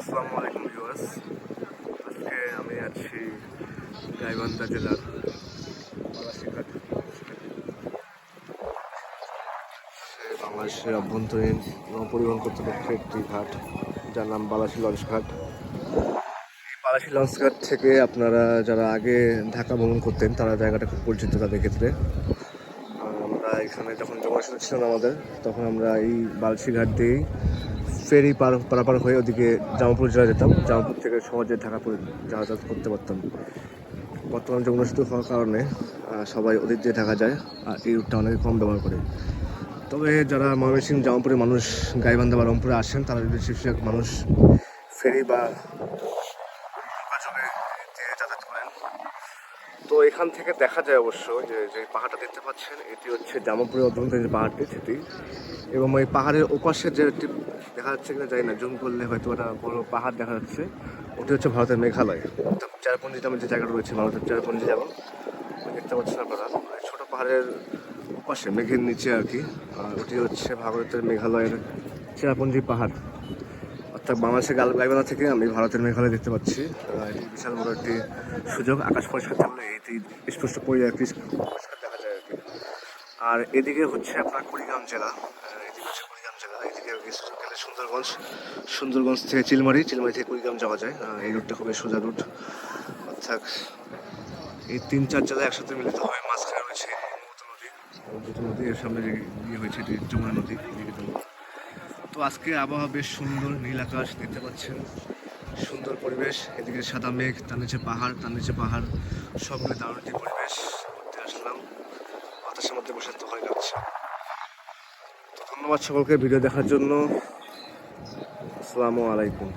আসসালামু আলাইকুম ভিউয়ার্স। আজকে আমি আছি গাইবান্ধা জেলার পলাশীঘাট। বাংলাদেশের অভ্যন্তরীণ নৌপরিবহন কর্তৃপক্ষের একটি ঘাট, যার নাম বালাসী লঞ্চ ঘাট। এই বালাসী লঞ্চ ঘাট থেকে আপনারা যারা আগে ঢাকা ভ্রমণ করতেন তারা জায়গাটা খুব পরিচিত তাদের ক্ষেত্রে। আমরা এখানে যখন জমাশন ছিল না আমাদের, তখন আমরা এই বালাসী ঘাট দিয়েই ফেরি পারাপার হয়ে ওদিকে জামালপুর জেলা যেতাম। জামালপুর থেকে সহজে ঢাকা যাতায়াত করতে পারতাম। বর্তমান যমুনা সেতু হওয়ার কারণে সবাই ওদিক দিয়ে ঢাকা যায়, আর এই রুটটা অনেক কম ব্যবহার করে। তবে যারা ময়মনসিংহ জামালপুরের মানুষ গাইবান্ধা বা রংপুরে আসেন, তারা বেশিরভাগ মানুষ ফেরি বা যোগাযোগে দিয়ে যাতায়াত করেন। তো এখান থেকে দেখা যায় অবশ্য যে পাহাড়টা দেখতে পাচ্ছেন, এটি হচ্ছে জামালপুরের অভ্যন্তরীণ যে পাহাড়টি সেটি, এবং এই পাহাড়ের ওপাশে যে দেখা যাচ্ছে কিনা জানি না, জুম করলে হয়তো একটা বড় পাহাড় দেখা যাচ্ছে, ওটি হচ্ছে ভারতের মেঘালয়। চেরাপুঞ্জি নামে যে জায়গাটা রয়েছে ভারতের চেরাপুঞ্জি যেমন দেখতে পাচ্ছেন আপনারা, ছোটো পাহাড়ের ওপাশে মেঘের নিচে আর কি। আর ওটি হচ্ছে ভারতের মেঘালয়ের চেরাপুঞ্জি পাহাড়। অর্থাৎ বাংলাদেশের গাইবান্ধা থেকে আমি ভারতের মেঘালয় দেখতে পাচ্ছি। এটি বিশাল বড় একটি সুযোগ। আকাশ পরিষ্কার থাকলে এটি স্পষ্ট পরিষ্কার দেখা যায় আর কি। আর এদিকে হচ্ছে আপনার কুড়িগ্রাম জেলা। এদিকে হচ্ছে কুড়িগ্রাম জেলা। এদিকে গেলে সুন্দরগঞ্জ, সুন্দরগঞ্জ থেকে চিলমারি থেকে কুড়িগ্রাম যাওয়া যায়। এই রুটটা খুবই সোজা রুট। অর্থাৎ এই 3-4 জেলা একসাথে মিলিত হয়। মাঝখানে রয়েছে ব্রহ্মপুত্র নদী, ব্রহ্মপুত্র নদী এর সামনে যে ইয়ে হয়েছে এটি যমুনা নদী। তো আজকে আবহাওয়া বেশ সুন্দর, নীল আকাশ দেখতে পাচ্ছেন, সুন্দর পরিবেশ। এদিকে সাদা মেঘ, তার নিচে পাহাড়, তার নিচে পাহাড়, সব মিলে দারুণ একটি পরিবেশ ঘুরতে আসলাম। বাতাসের মধ্যে বসে তো ভালো লাগছে। তো ধন্যবাদ সকলকে ভিডিও দেখার জন্য। আসসালামু আলাইকুম।